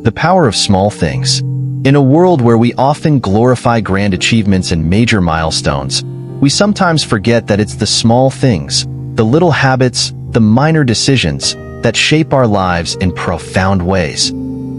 The power of small things. In a world where we often glorify grand achievements and major milestones, we sometimes forget that it's the small things, the little habits, the minor decisions that shape our lives in profound ways.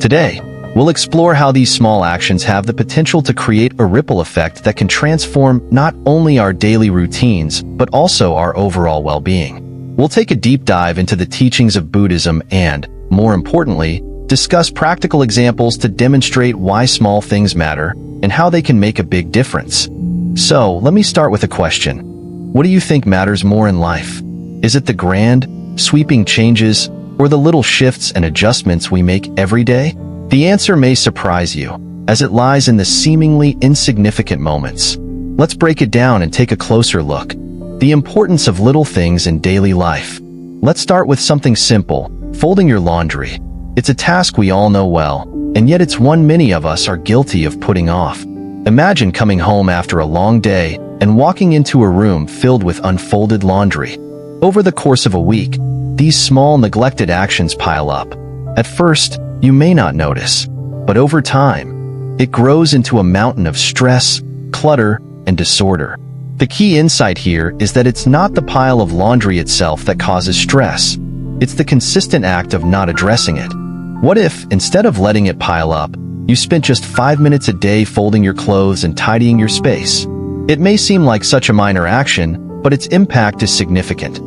Today, we'll explore how these small actions have the potential to create a ripple effect that can transform not only our daily routines, but also our overall well-being. We'll take a deep dive into the teachings of Buddhism and, more importantly, discuss practical examples to demonstrate why small things matter and how they can make a big difference. So, let me start with a question. What do you think matters more in life? Is it the grand, sweeping changes, or the little shifts and adjustments we make every day? The answer may surprise you, as it lies in the seemingly insignificant moments. Let's break it down and take a closer look. The importance of little things in daily life. Let's start with something simple, folding your laundry. It's a task we all know well, and yet it's one many of us are guilty of putting off. Imagine coming home after a long day and walking into a room filled with unfolded laundry. Over the course of a week, these small neglected actions pile up. At first, you may not notice, but over time, it grows into a mountain of stress, clutter, and disorder. The key insight here is that it's not the pile of laundry itself that causes stress. It's the consistent act of not addressing it. What if, instead of letting it pile up, you spent just 5 minutes a day folding your clothes and tidying your space? It may seem like such a minor action, but its impact is significant.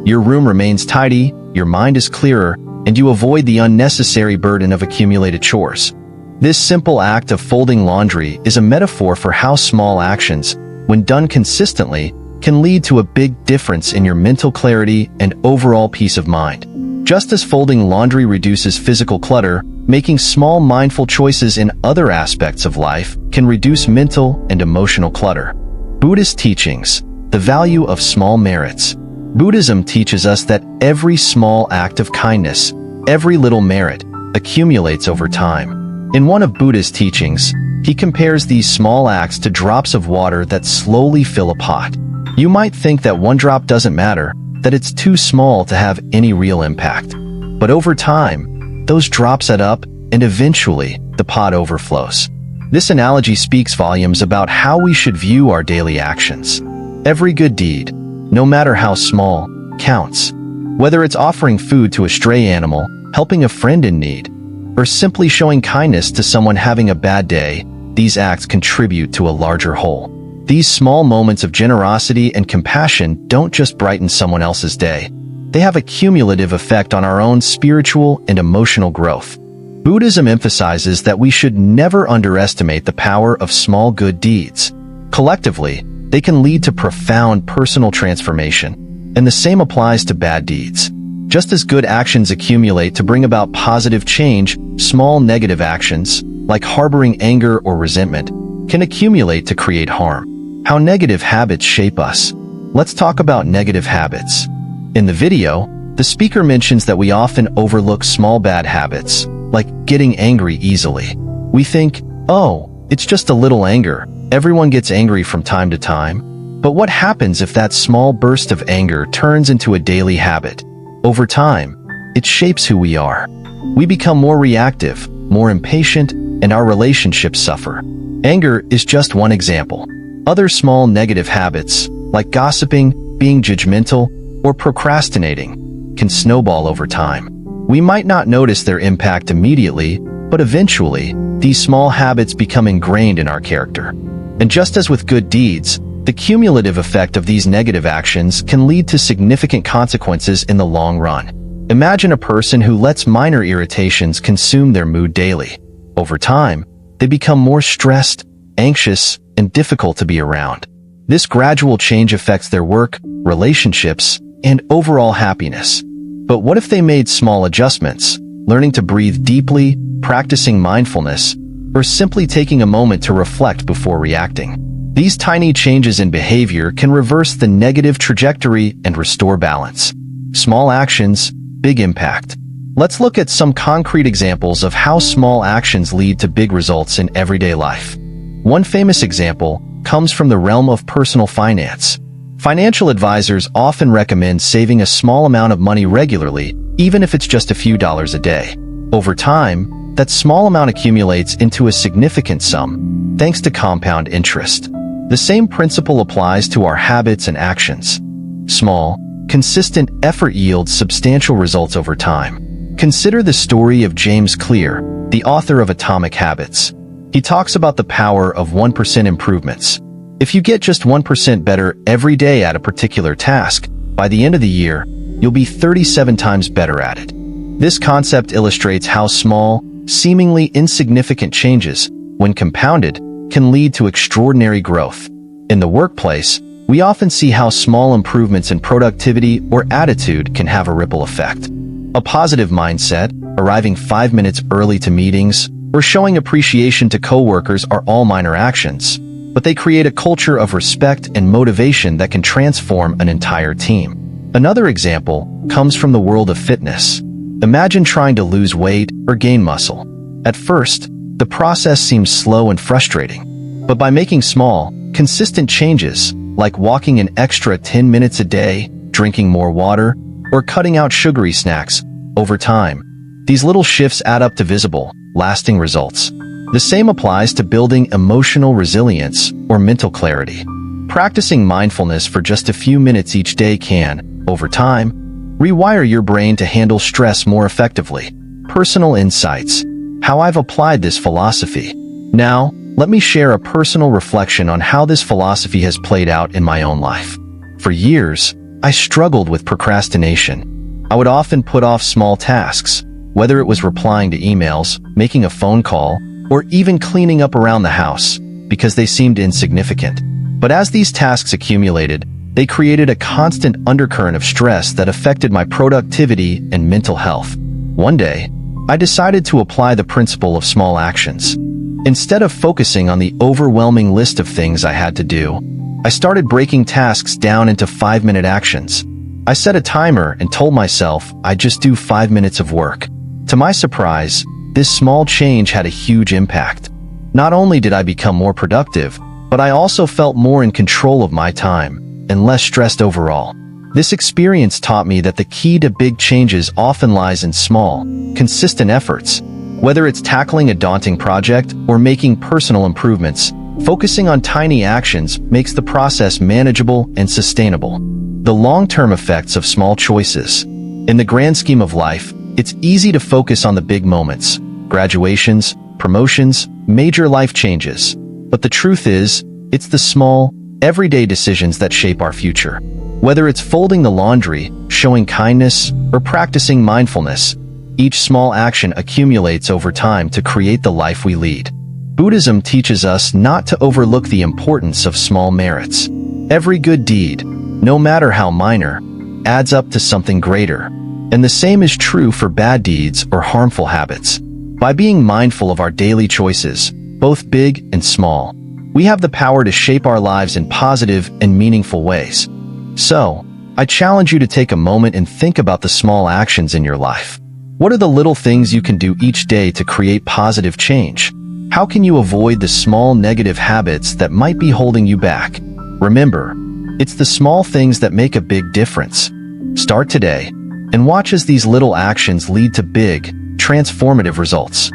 Your room remains tidy, your mind is clearer, and you avoid the unnecessary burden of accumulated chores. This simple act of folding laundry is a metaphor for how small actions, when done consistently, can lead to a big difference in your mental clarity and overall peace of mind. Just as folding laundry reduces physical clutter, making small mindful choices in other aspects of life can reduce mental and emotional clutter. Buddhist teachings, the value of small merits. Buddhism teaches us that every small act of kindness, every little merit, accumulates over time. In one of Buddha's teachings, he compares these small acts to drops of water that slowly fill a pot. You might think that one drop doesn't matter, that it's too small to have any real impact. But over time, those drops add up, and eventually, the pot overflows. This analogy speaks volumes about how we should view our daily actions. Every good deed, no matter how small, counts. Whether it's offering food to a stray animal, helping a friend in need, or simply showing kindness to someone having a bad day, these acts contribute to a larger whole. These small moments of generosity and compassion don't just brighten someone else's day. They have a cumulative effect on our own spiritual and emotional growth. Buddhism emphasizes that we should never underestimate the power of small good deeds. Collectively, they can lead to profound personal transformation, and the same applies to bad deeds. Just as good actions accumulate to bring about positive change, small negative actions, like harboring anger or resentment, can accumulate to create harm. How negative habits shape us. Let's talk about negative habits. In the video, the speaker mentions that we often overlook small bad habits, like getting angry easily. We think, oh, it's just a little anger. Everyone gets angry from time to time. But what happens if that small burst of anger turns into a daily habit? Over time, it shapes who we are. We become more reactive, more impatient, and our relationships suffer. Anger is just one example. Other small negative habits, like gossiping, being judgmental, or procrastinating, can snowball over time. We might not notice their impact immediately, but eventually, these small habits become ingrained in our character. And just as with good deeds, the cumulative effect of these negative actions can lead to significant consequences in the long run. Imagine a person who lets minor irritations consume their mood daily. Over time, they become more stressed, anxious, and difficult to be around. This gradual change affects their work, relationships, and overall happiness. But what if they made small adjustments, learning to breathe deeply, practicing mindfulness, or simply taking a moment to reflect before reacting? These tiny changes in behavior can reverse the negative trajectory and restore balance. Small actions, big impact. Let's look at some concrete examples of how small actions lead to big results in everyday life. One famous example comes from the realm of personal finance. Financial advisors often recommend saving a small amount of money regularly, even if it's just a few dollars a day. Over time, that small amount accumulates into a significant sum, thanks to compound interest. The same principle applies to our habits and actions. Small, consistent effort yields substantial results over time. Consider the story of James Clear, the author of Atomic Habits. He talks about the power of 1% improvements. If you get just 1% better every day at a particular task, by the end of the year, you'll be 37 times better at it. This concept illustrates how small, seemingly insignificant changes, when compounded, can lead to extraordinary growth. In the workplace, we often see how small improvements in productivity or attitude can have a ripple effect. A positive mindset, arriving 5 minutes early to meetings, or showing appreciation to coworkers are all minor actions, but they create a culture of respect and motivation that can transform an entire team. Another example comes from the world of fitness. Imagine trying to lose weight or gain muscle. At first, the process seems slow and frustrating, but by making small, consistent changes, like walking an extra 10 minutes a day, drinking more water, or cutting out sugary snacks, over time, these little shifts add up to visible, lasting results. The same applies to building emotional resilience or mental clarity. Practicing mindfulness for just a few minutes each day can, over time, rewire your brain to handle stress more effectively. Personal insights: how I've applied this philosophy. Now, let me share a personal reflection on how this philosophy has played out in my own life. For years, I struggled with procrastination. I would often put off small tasks, whether it was replying to emails, making a phone call, or even cleaning up around the house, because they seemed insignificant. But as these tasks accumulated, they created a constant undercurrent of stress that affected my productivity and mental health. One day, I decided to apply the principle of small actions. Instead of focusing on the overwhelming list of things I had to do, I started breaking tasks down into 5-minute actions. I set a timer and told myself I'd just do 5 minutes of work. To my surprise, this small change had a huge impact. Not only did I become more productive, but I also felt more in control of my time and less stressed overall. This experience taught me that the key to big changes often lies in small, consistent efforts. Whether it's tackling a daunting project or making personal improvements, focusing on tiny actions makes the process manageable and sustainable. The long-term effects of small choices. In the grand scheme of life, it's easy to focus on the big moments, graduations, promotions, major life changes. But the truth is, it's the small, everyday decisions that shape our future. Whether it's folding the laundry, showing kindness, or practicing mindfulness, each small action accumulates over time to create the life we lead. Buddhism teaches us not to overlook the importance of small merits. Every good deed, no matter how minor, adds up to something greater. And the same is true for bad deeds or harmful habits. By being mindful of our daily choices, both big and small, we have the power to shape our lives in positive and meaningful ways. So, I challenge you to take a moment and think about the small actions in your life. What are the little things you can do each day to create positive change? How can you avoid the small negative habits that might be holding you back? Remember, it's the small things that make a big difference. Start today, and watch as these little actions lead to big, transformative results.